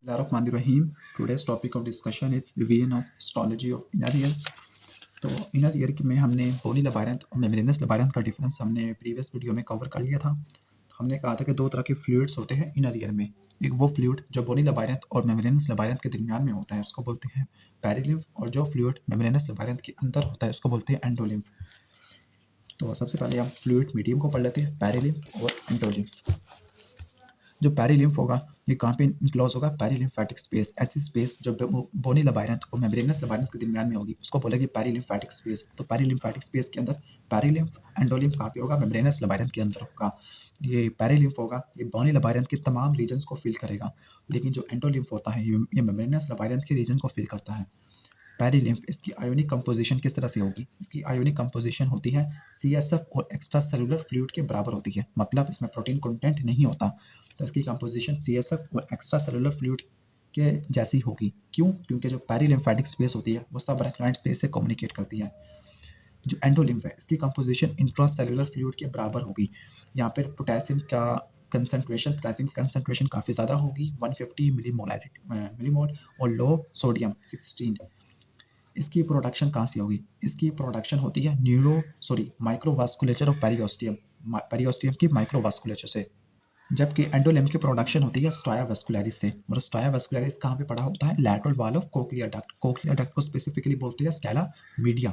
Bismillahirrahmanirrahim. Today's topic of discussion is revision of histology of inner ear. तो inner ear में हमने बोनी लबायरंथ और membranes लबायरंथ का डिफरेंस हमने प्रीवियस वीडियो में कवर कर लिया था। हमने कहा था कि दो तरह के फ्लूइड्स होते हैं इनर ईयर में। एक वो फ्लूइड जो बोनी लबायरंथ और मेम्ब्रेनस लबायरंथ के दरमियान में होता है उसको बोलते हैं पेरिलिम्फ, और जो फ्लूइड मेम्ब्रेनस लबायरंथ के अंदर होता है उसको बोलते हैं एंडोलिम्फ। तो सबसे पहले हम फ्लूइड मीडियम को पढ़ लेते हैं, पेरिलिम्फ और एंडोलिम्फ। जो पेरिलिम्फ होगा ये कहाँ पे इनक्लोज होगा, पेरिलिम्फेटिक स्पेस। ऐसी स्पेस जो बोनी लबायरंथ और मेम्ब्रेनस लबायरंथ के दरमियान में होगी उसको बोलेगी पेरिलिम्फेटिक स्पेस। तो पेरिलिम्फेटिक स्पेस के अंदर पेरिलिम्फ एंडोलिम्फ कहाँ पे होगा, मेम्ब्रेनस लबायरंथ के अंदर होगा। ये पेरिलिम्फ होगा ये बोनी लबायरंथ के तमाम रीजन्स को फिल करेगा, लेकिन जो एंडोलिम्फ होता है ये मेम्ब्रेनस लबायरंथ के रीजन को फिल करता है। पेरिलिम्फ, इसकी आयोनिक कंपोजिशन किस तरह से होगी, इसकी आयोनिक कंपोजिशन होती है CSF और एक्स्ट्रा सेलुलर फ्लूइड के बराबर होती है। मतलब इसमें प्रोटीन कंटेंट नहीं होता, तो इसकी कंपोजिशन CSF और एक्स्ट्रा सेलुलर फ्लूइड के जैसी होगी। क्यों? क्योंकि जो पेरिलिम्फेटिक स्पेस होती है वो सब अरेक्नॉइड स्पेस से कम्युनिकेट करती है। जो एंडोलिम्फ है इसकी कंपोजिशन इंट्रासेलुलर फ्लूइड के बराबर होगी। यहाँ पर पोटेशियम का कंसंट्रेशन काफ़ी ज़्यादा होगी, 150 मिलीमोल, और लो सोडियम 16। इसकी प्रोडक्शन कहाँ से होगी, इसकी प्रोडक्शन होती है माइक्रोवास्कुलेचर ऑफ पेरियोस्टियम की माइक्रोवास्कुलेचर से। जबकि एंडोलिम्फ की प्रोडक्शन होती है स्ट्राया वेस्कुलरिस से। और स्ट्राया वेस्कुलरिस कहाँ पे पड़ा होता है, lateral wall of cochlear duct. Cochlear duct को स्पेसिफिकली बोलते हैं स्कैला मीडिया।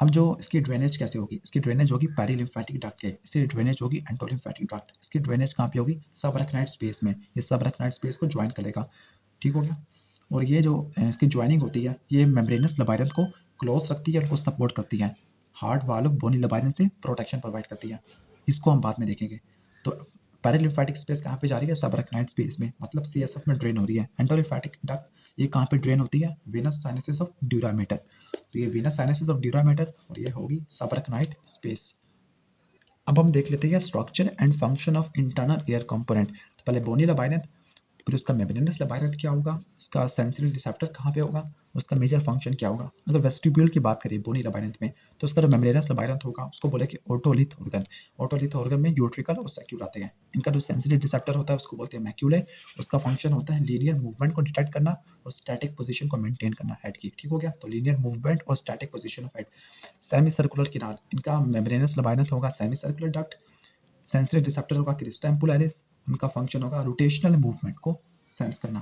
अब जो इसकी ड्रेनेज कैसे होगी, इसकी ड्रेनेज होगी पेरिलिम्फेटिक डक्ट के, इससे ड्रेनेज होगी एंडोलिम्फेटिक डक्ट। इसकी ड्रेनेज कहाँ पे होगी, सब अरेक्नॉइड स्पेस में। ये सब अरेक्नॉइड स्पेस को ज्वाइन करेगा, ठीक हो गया। और ये जो इसकी ज्वाइनिंग होती है ये मेम्ब्रेनस लबायरंथ को क्लोज रखती है, उनको सपोर्ट करती है। हार्ड वॉल ऑफ बोनी लबायरंथ से प्रोटेक्शन प्रोवाइड करती है, इसको हम बाद में देखेंगे। तो पेरिलिम्फेटिक स्पेस कहाँ पे जा रही है, सब अरेक्नॉइड स्पेस में, मतलब CSF में ड्रेन हो रही है। एंडोलिम्फेटिक डक्ट ये कहाँ पे ड्रेन होती है, वेनस साइनसेस ऑफ ड्यूरामेटर। तो ये वेनस साइनसेस ऑफ ड्यूरामेटर और ये होगी सब अरेक्नॉइड स्पेस। अब हम देख लेते हैं structure and function of internal air component. तो पहले बोनी लबायरंथ, फिर उसका मेम्ब्रेनस लबायरंथ क्या होगा, उसका सेंसरी रिसेप्टर कहाँ पे होगा, उसका मेजर फंक्शन क्या होगा। अगर वेस्टिब्यूल की बात करें बोनी लबायरंथ में, तो उसका जो मेम्ब्रेनस लबायरंथ होगा उसको बोले कि ओटोलिथ ऑर्गन। ओटोलिथ ऑर्गन में यूट्रिकल और सैक्यूल आते हैं। इनका जो सेंसरी रिसेप्टर होता है उसको बोलते हैं मैक्यूले। उसका फंक्शन होता है लीनियर मूवमेंट को डिटेक्ट करना और स्टैटिक पोजीशन को मेंटेन करना हेड की, ठीक हो गया। तो लीनियर मूवमेंट और static position of head. Semi circular किनार, इनका मेम्ब्रेनस लबायरंथ होगा semi circular duct. Sensory receptor होगा क्रिस्टा एम्पुलरिस, उनका फंक्शन होगा रोटेशनल मूवमेंट को सेंस करना।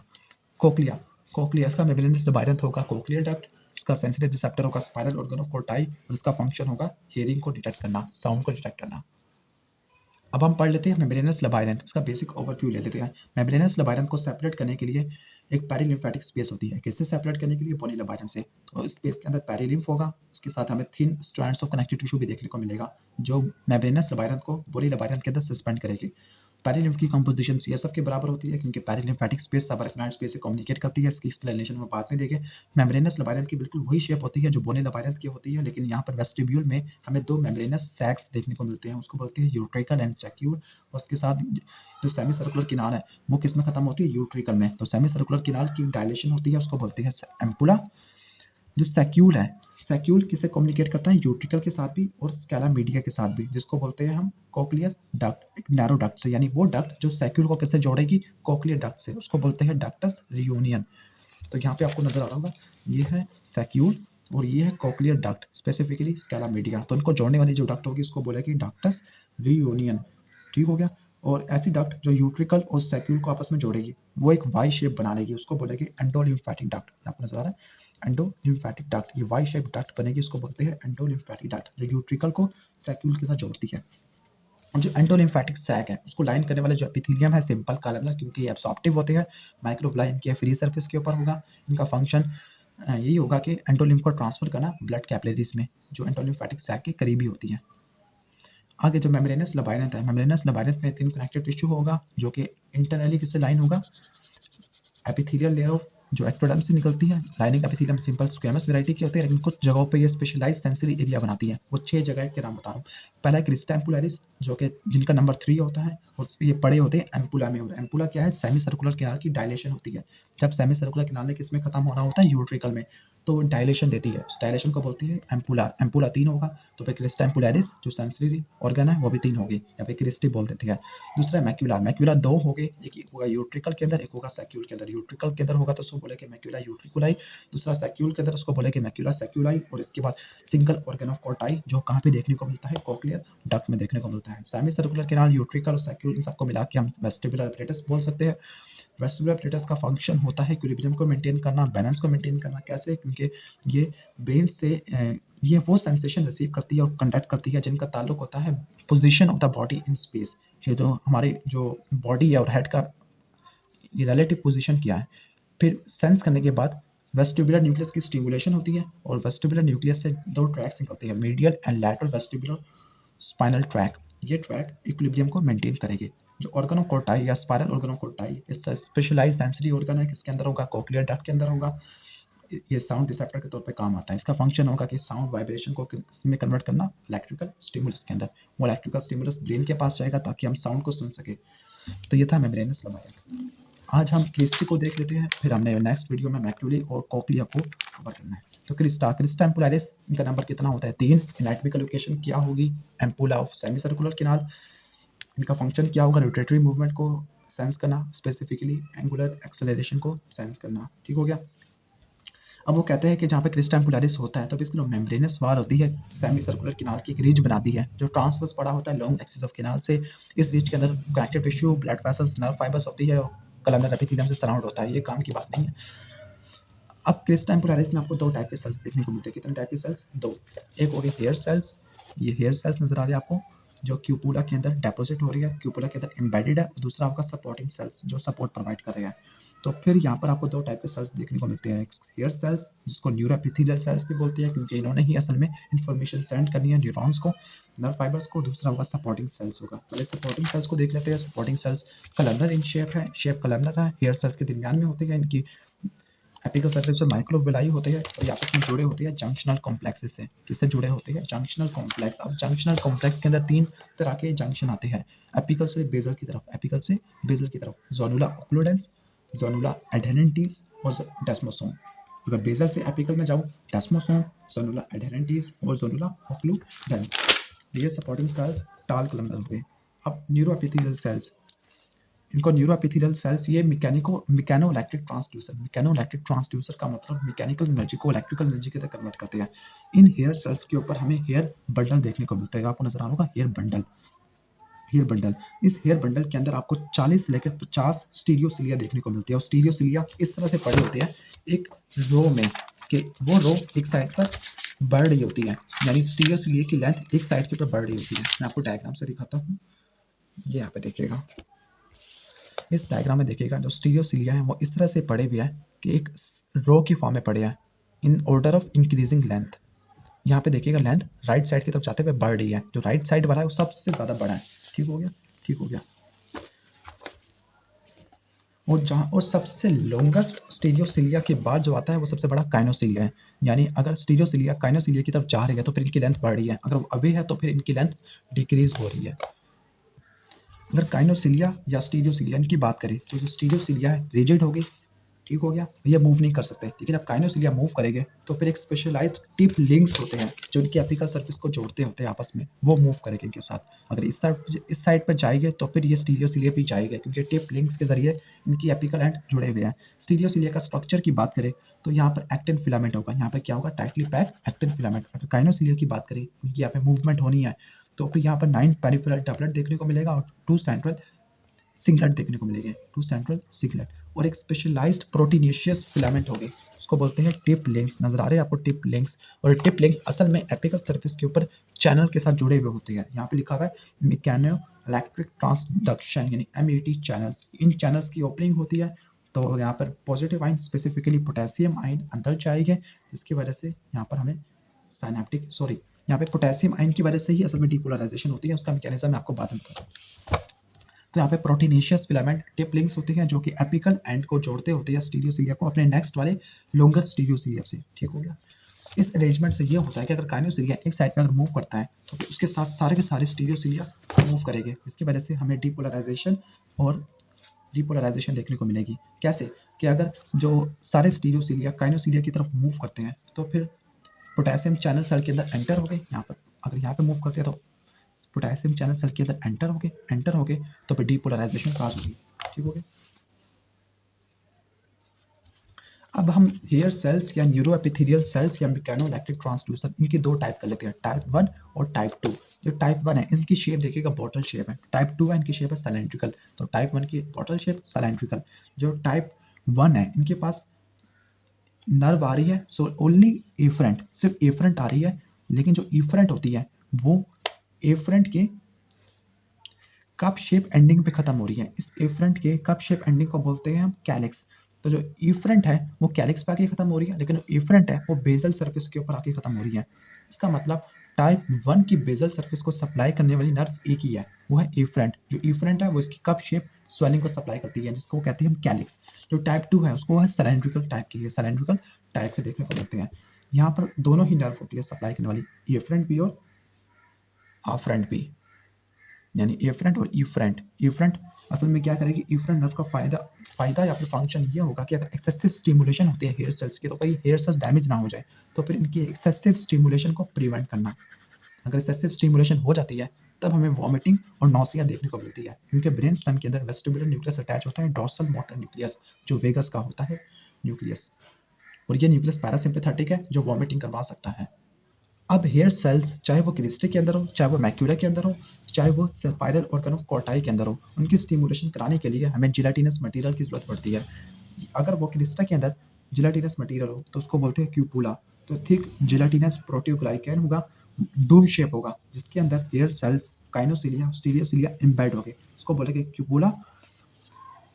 कोक्लिया, कोक्लिया इसका मेम्ब्रेनस लबायरंथ होगा कोक्लियर डक्ट। इसका सेंसरी रिसेप्टर होगा स्पाइरल ऑर्गन ऑफ कोर्टाई, और इसका फंक्शन होगा हियरिंग को डिटेक्ट करना, साउंड को डिटेक्ट करना। अब हम पढ़ लेते हैं मेम्ब्रेनस लबायरंथ, इसका बेसिक ओवरव्यू ले लेते हैं। मेम्ब्रेनस लबायरंथ को सेपरेट करने के लिए एक पेरिलिम्फेटिक स्पेस होती है। किससे सेपरेट करने के लिए, बोनी लबायरंथ से। तो इस स्पेस के अंदर पेरिलिम्फ होगा, उसके साथ हमें thin strands of connective tissue भी देखने को मिलेगा जो मेम्ब्रेनस लबायरंथ को बोनी लबायरंथ के अंदर सस्पेंड करेगी। पेरिलिम्फ की कंपोजिशन CSF के बराबर होती है क्योंकि पेरिलिम्फेटिक स्पेस सब अरेक्नॉइड स्पेस से कम्युनिकेट करती है। इसकी एक्सप्लेनेशन में बाद में देंगे। मेम्ब्रेनस लबायरंथ की बिल्कुल वही शेप होती है जो बोनी लबायरंथ की होती है, लेकिन यहाँ पर वेस्टिब्यूल में हमें दो मेम्ब्रेनस सैक्स देखने को मिलते हैं, उसको बोलते हैं यूट्रिकल एंड सैक्यूल। और उसके साथ जो सेमी सर्कुलर किनार है वो किस में खत्म होती है, यूट्रिकल में। तो सेमी सर्कुलर किनार की डायलेशन होती है उसको बोलते हैं एम्पुला। जो सैक्यूल है, सैक्यूल किसे कम्युनिकेट करता है, यूट्रिकल के साथ भी और स्कैला मीडिया के साथ भी, जिसको बोलते हैं हम कोक्लियर डक्ट, एक नैरो डक्ट से। यानी वो डक्ट जो सैक्यूल को किससे जोड़ेगी, कोक्लियर डक्ट से, उसको बोलते हैं डक्टस रियूनियन। तो यहाँ पे आपको नजर आ रहा होगा ये है सैक्यूल और ये है cochlear duct, specifically Scala media. तो इनको जोड़ने वाली जो डक्ट होगी उसको बोलेगी डक्टस रियूनियन, ठीक हो गया। और ऐसी डक्ट जो यूट्रिकल और सैक्यूल को आपस में जोड़ेगी वो एक वाई शेप बना लेगी, उसको बोलेगी एंडोलिम्फेटिक डक्ट। आपको नजर आ रहा है एंडोलिम्फेटिक डक्ट, ये वाई शेप डक्ट बनेगी, इसको बोलते हैं एंडोलिम्फेटिक डक्ट, जो यूट्रिकल को सैक्यूल के साथ जोड़ती है। और जो एंडोलिम्फेटिक सैक है उसको लाइन करने वाले जो एपिथेलियम है सिंपल कॉलमनर, क्योंकि ये एब्सॉर्प्टिव होते हैं, माइक्रोविलाई इनके फ्री सरफेस के ऊपर होगा। इनका फंक्शन यही होगा कि एंडोलिम्फ को ट्रांसफर करना ब्लड कैपिलरीज में, जो एंडोलिम्फेटिक सैक के करीबी होती है। आगे जो मेम्ब्रेनस लबायरंथ है, मेम्ब्रेनस लबायरंथ में थिन कनेक्टिव टिश्यू होगा जो कि इंटरनली किससे लाइन होगा, एपिथेलियल लेयर जो एक्टोडर्म से निकलती है। Lining epithelium simple squamous variety की होती है, लेकिन कुछ जगहों पे ये स्पेशलाइज्ड सेंसरी एरिया बनाती है। वो 6 जगह के नाम बता रहा हूँ। पहला है क्रिस्टा एम्पुलरिस, जो कि जिनका नंबर 3 होता है, और ये बड़े होते हैं एम्पुला में। और एम्पुला क्या है? सेमी सर्कुलर किनार की डायलेशन होती है। जब सेमी सर्कुलर किनार में किसमें खत्म होना होता है? यूट्रिकल में, तो डायलेशन देती है। उस डायलेशन को बोलती है एम्पुला। एम्पुला 3 होगा, तो फिर क्रिस्टा एम्पुलरिस जो सेंसरी ऑर्गन है वो भी 3 होगी, या फिर क्रिस्टी बोल देती है। दूसरा मैक्यूला। मैक्यूला 2 हो गए, एक होगा यूट्रिकल के अंदर, एक होगा सैक्यूल के अंदर। यूट्रिकल के अंदर होगा तो उसको बोलेंगे मैक्यूला यूट्रिकुलाई, दूसरा सैक्यूल के अंदर उसको बोलेंगे मैक्यूला सैक्यूलाई। और इसके बाद सिंगल ऑर्गन ऑफ कोटाई, जो कहाँ पे देखने को मिलता है? कोक्लियर डक्ट में देखने को मिलता है। सेमी सर्कुलर किनार, यूट्रिकल और सैक्यूल, इन सबको मिला के हम वेस्टिबुलर apparatus बोल सकते हैं। वेस्टिबुलर apparatus का फंक्शन होता है इक्विलिब्रियम को मेंटेन करना, बैलेंस को मेंटेन करना। कैसे? क्योंकि ये ब्रेन से ये वो सेंसेशन रिसीव करती है और कंडक्ट करती है जिनका ताल्लुक होता है position of the body in space. ये जो हमारे जो बॉडी है और हेड का ये रिलेटिव पोजीशन क्या है। फिर सेंस करने के बाद वेस्टिबुलर न्यूक्लियस की स्टिमुलेशन होती है, और वेस्टिबुलर न्यूक्लियस से 2 ट्रैक्स निकलते हैं, medial and lateral vestibular spinal track. ये ट्रैक इक्विलिब्रियम को मेंटेन करेंगे। जो ऑर्गन ऑफ कोटाई या स्पाइरल ऑर्गन ऑफ कोटाई, इससे स्पेशलाइज्ड सेंसरी ऑर्गन है, किसके अंदर होगा? कोक्लियर डक्ट के अंदर होगा। ये साउंड रिसेप्टर के तौर पे काम आता है। इसका फंक्शन होगा कि साउंड वाइब्रेशन को किसमें कन्वर्ट करना? इलेक्ट्रिकल स्टिमुलस के अंदर। वो इलेक्ट्रिकल स्टिमुलस ब्रेन के पास जाएगा ताकि हम साउंड को सुन सके। तो ये था मेम्ब्रेनस लबाया। आज हम क्रिस्टी को देख लेते हैं, फिर हमने नेक्स्ट वीडियो में मैक्यूली और कोक्लिया को कवर करना है। तो क्रिस्टा एम्पुलरिस, इनका नंबर कितना होता है? 3। एनाटॉमिकल लोकेशन क्या होगी? एम्पुला ऑफ सेमी सर्कुलर किनार। इनका फंक्शन क्या होगा? रोटेटरी मूवमेंट को सेंस करना, स्पेसिफिकली एंगुलर एक्सेलरेशन को सेंस करना। ठीक हो गया। अब वो कहते हैं कि जहाँ पे क्रिस्टा एम्पुलरिस होता है तो इसकी जो मेम्ब्रेनस वाल होती है सेमी सर्कुलर किनार की एक रिज बनाती है जो ट्रांसवर्स पड़ा होता है लॉन्ग एक्सिस ऑफ किनार से। इस रिज के अंदर connective tissue, blood vessels, nerve fibres होती है और कलमनर एपिथेलियम से सराउंड होता है। ये काम की बात नहीं है। अब क्रिस्टा एम्पुलरिस में आपको 2 टाइप के सेल्स देखने को मिलते हैं। कितने टाइप के सेल्स? 2। एक हो गए हेयर सेल्स। ये हेयर सेल्स नजर आ रहे हैं आपको, जो क्यूपुला के अंदर डेपोजिट हो रही है, क्यूपुला के अंदर एम्बेडेड है। दूसरा आपका सपोर्टिंग सेल्स जो सपोर्ट प्रोवाइड कर रहे हैं। तो फिर यहाँ पर आपको 2 टाइप के सेल्स देखने को मिलते हैं। एक हेयर सेल्स जिसको न्यूरोएपिथेलियल सेल्स भी बोलते हैं, क्योंकि इन्होंने ही असल में इंफॉर्मेशन सेंड करनी है न्यूरॉन्स को, नर्व फाइबर्स को। दूसरा होगा सपोर्टिंग सेल्स होगा। पहले सपोर्टिंग सेल्स को देख लेते हैं। Supporting sales columnar in shape है, शेप कलमनर है, हेयर सेल्स के दरमियान में होती है। इनकी एपिकल सर्फेस पर माइक्रोविलाई होते हैं और आपस में जुड़े होते हैं जंक्शनल कॉम्प्लेक्सेस से। किससे जुड़े होते हैं? Junctional complex. अब जंक्शनल कॉम्प्लेक्स के अंदर 3 तरह के जंक्शन आते हैं, एपिकल से बेसल की तरफ, एपिकल से बेसल की तरफ, जोनुला ओक्लूडेंस, जोनुला एडेरेंटिस और डेस्मोसोम। अगर बेसल से एपिकल में जाऊँ, डेस्मोसोम, जोनुला एडेरेंटिस और जोनुला ओक्लूडेंस। ये सपोर्टिंग सेल्स टाल कलमनर हो गए। अब न्यूरोएपिथेलियल सेल्स, इनको न्यूरोएपिथेलियल सेल्स ये मैकेनोइलेक्ट्रिक ट्रांसड्यूसर का मतलब मैकेनिकल एनर्जी को इलेक्ट्रिकल एनर्जी के अंदर कन्वर्ट करते हैं। इन हेयर सेल्स के ऊपर हमें हेयर बंडल देखने को मिलता है। आपको नजर आ रहा होगा हेयर बंडल। इस हेयर बंडल के अंदर आपको 40 से लेकर 50 स्टीरियोसिलिया देखने को मिलती है। और स्टीरियोसिलिया इस तरह से पड़े होते हैं एक रो में, कि वो रो एक साइड पर बढ़ रही होती है, यानी स्टीरियोसिलिया की लेंथ एक साइड के ऊपर बढ़ रही होती है। मैं आपको डायग्राम से दिखाता हूँ। ये यहाँ पे देखिएगा, इस डायग्राम में देखिएगा जो स्टीरियोसिलिया है वो इस तरह से पड़े हुए हैं कि एक रो की फॉर्म में पड़े हैं in order of increasing length. यहाँ पे देखिएगा लेंथ राइट साइड की तरफ जाते हुए बढ़ रही है। जो राइट साइड वाला है वो सबसे ज़्यादा बड़ा है। ठीक हो गया। और सबसे लॉन्गेस्ट स्टीरियोसिलिया के बाद जो आता है वो सबसे बड़ा काइनोसिलिया है। यानी अगर स्टीरियोसिलिया काइनोसिलिया की तरफ जा रही है तो फिर इनकी लेंथ बढ़ रही है, अगर वो अवे है तो फिर इनकी लेंथ डिक्रीज हो रही है। अगर काइनोसिलिया या स्टीरियोसिलिया इनकी बात करें तो जो स्टीरियोसिलिया है रिजिड होगी, ठीक हो गया, ये मूव नहीं कर सकते। लेकिन जब काइनोसिलिया मूव करेंगे तो फिर एक स्पेशलाइज्ड टिप लिंक्स होते हैं जो इनकी एपिकल सर्फेस को जोड़ते होते हैं आपस में, वो मूव करेंगे इनके साथ। अगर इस साइड पर जाएंगे तो फिर ये स्टीरियोसिलिया भी जाएगा, क्योंकि टिप लिंक्स के जरिए इनकी एपिकल एंड जुड़े हुए हैं। स्टीरियोसिलिया का स्ट्रक्चर की बात करें तो यहाँ पर एक्टिन फिलामेंट होगा। यहाँ पर क्या होगा? Tightly pack actin filament. अगर काइनोसिलिया की बात करें, उनकी यहाँ पे मूवमेंट होनी है तो फिर यहाँ पर 9 पेरिफेरल डबलेट देखने को मिलेगा और 2 सेंट्रल सिंगलेट देखने को मिलेंगे, 2 सेंट्रल सिंगलेट। और एक स्पेशलाइज्ड प्रोटीनेशियस फिलामेंट होगी, उसको बोलते हैं टिप लिंक्स। नजर आ रहे हैं आपको टिप लिंक्स। और टिप लिंक्स असल में एपिकल सर्फेस के ऊपर चैनल के साथ जुड़े हुए होते हैं। यहाँ पे लिखा हुआ है मैकेनो इलेक्ट्रिक ट्रांसडक्शन यानी MET चैनल्स। इन चैनल्स की ओपनिंग होती है तो यहाँ पर positive ion, specifically potassium ion अंदर जाएंगे, जिसकी वजह से यहाँ पर हमें यहाँ पे पोटेशियम आयन की वजह से ही असल में डीपोलराइजेशन होती है। उसका मैकेनिज्म मैं आपको बाद में बताऊंगा। तो यहाँ पे प्रोटीनेशियस फिलामेंट टिप लिंक्स होते हैं जो कि एपिकल एंड को जोड़ते होते हैं स्टीरियोसिलिया को अपने नेक्स्ट वाले लॉन्गर स्टीरियोसिलिया से। ठीक हो गया। इस अरेंजमेंट से ये होता है कि अगर काइनोसिलिया एक साइड पे अगर मूव करता है तो फिर उसके साथ सारे के सारे स्टीरियोसिलिया मूव करेंगे, इसकी वजह से हमें डीपोलराइजेशन और रिपोलराइजेशन देखने को मिलेगी। कैसे कि अगर जो सारे स्टीरियोसिलिया काइनोसिलिया की तरफ मूव करते हैं तो फिर पोटेशियम चैनल सेल के अंदर एंटर हो गए, यहाँ पर अगर यहाँ पे मूव करते हैं तो पोटेशियम चैनल सेल के अंदर एंटर हो गए तो फिर डीपोलराइजेशन पास होगी। ठीक हो गया। अब हम हेयर सेल्स या न्यूरो एपिथेलियल सेल्स या मैकेनोइलेक्ट्रिक ट्रांसड्यूसर इनकी दो टाइप कर लेते हैं, टाइप 1 और टाइप 2। जो टाइप 1 है इनकी शेप देखिएगा बॉटल शेप है, टाइप 2 है इनकी शेप है सिलेंड्रिकल। तो टाइप 1 की बॉटल शेप सिलेंड्रिकल। जो टाइप 1 है इनके पास नर्व आ रही है, सो ओनली एफरेंट, सिर्फ एफरेंट आ रही है, लेकिन जो एफरेंट होती है वो एफरेंट के कप शेप एंडिंग पे खत्म हो रही है। इस एफरेंट के कप शेप एंडिंग को बोलते हैं हम कैलिक्स। तो जो एफरेंट है वो कैलिक्स पे आके खत्म हो रही है, लेकिन जो एफरेंट है वो बेजल सरफेस के ऊपर आके खत्म हो रही है। इसका मतलब टाइप 1 की बेजल सरफेस को सप्लाई करने वाली नर्व एक ही है, वो है एफरेंट। जो एफरेंट है वो इसकी कप शेप स्वेलिंग को सप्लाई करती है, जिसको कहते हैं हम कैलिक्स। जो टाइप 2 है उसको है सिलेंड्रिकल टाइप की है, सिलेंड्रिकल टाइप के देखने को मिलते हैं। यहाँ पर दोनों ही नर्व होती है सप्लाई करने वाली, एफरेंट भी और आफ्रेंट भी, यानी एफरेंट और ईफ्रेंट। ईफ्रेंट असल में क्या करेगी, ईफ्रेंट नर्व का फायदा या फिर फंक्शन ये होगा कि अगर एक्सेसिव स्टिमुलेशन होती है हेयर सेल्स की तो कहीं हेयर सेल्स डैमेज ना हो जाए, तो फिर इनकी एक्सेसिव स्टिमुलेशन को प्रिवेंट करना। अगर एक्सेसिव स्टिमुलेशन हो जाती है तब हमें वॉमिटिंग और नौसिया देखने को मिलती है, क्योंकि ब्रेन स्टेम के अंदर वेस्टिबुलर न्यूक्लियस अटैच होता है, डॉर्सल मोटर न्यूक्लियस जो वेगस का होता है न्यूक्लियस, और ये न्यूक्लियस पैरासिम्पैथेटिक है जो वॉमिटिंग करवा सकता है। अब हेयर सेल्स चाहे वो क्रिस्टे के अंदर हो, चाहे वो मैक्यूला के अंदर हो, चाहे वो स्पाइरल ऑर्गन ऑफ कॉर्टाई के अंदर हो, उनकी स्टिमुलेशन कराने के लिए हमें जिलेटिनस मटेरियल की जरूरत पड़ती है। अगर वो क्रिस्टा के अंदर जिलेटिनस मटेरियल हो तो उसको बोलते हैं क्यूपुला। तो थिक जिलेटिनस प्रोटियोग्लाइकेन होगा, डूम शेप होगा, जिसके अंदर हेयर सेल्स काइनोसिलिया स्टीरियोसिलिया एम्बेड होंगे, उसको बोलेंगे क्यूपुला।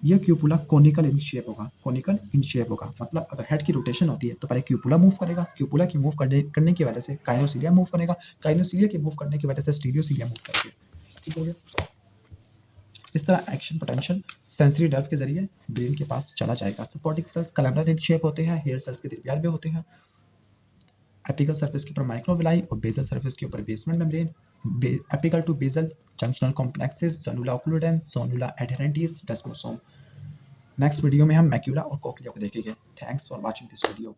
ये क्यूपुला कोनिकल इन शेप होगा, कोनिकल इन शेप होगा। मतलब अगर हेड की रोटेशन होती है तो पहले क्यूपुला मूव करेगा, क्यूपुला की मूव करने की वजह से काइनोसिलिया मूव करेगा, काइनोसिलिया की मूव करने की वजह से स्टीरियोसिलिया मूव करेगा। ठीक हो गया। इस तरह एक्शन पोटेंशियल सेंसरी नर्व के जरिए ब्रेन के पास चला जाएगा। Supporting sales columnar in shape होते हैं, हेयर सेल्स के दरमियान में होते हैं, एपिकल सरफेस के ऊपर माइक्रोविलाई और बेसल सरफेस के ऊपर basement membrane, apical to basal junctional complexes, zonula occludens, zonula adherens, desmosome. Next video में हम मैक्यूला और कोक्लिया को देखेंगे। Thanks for watching this video.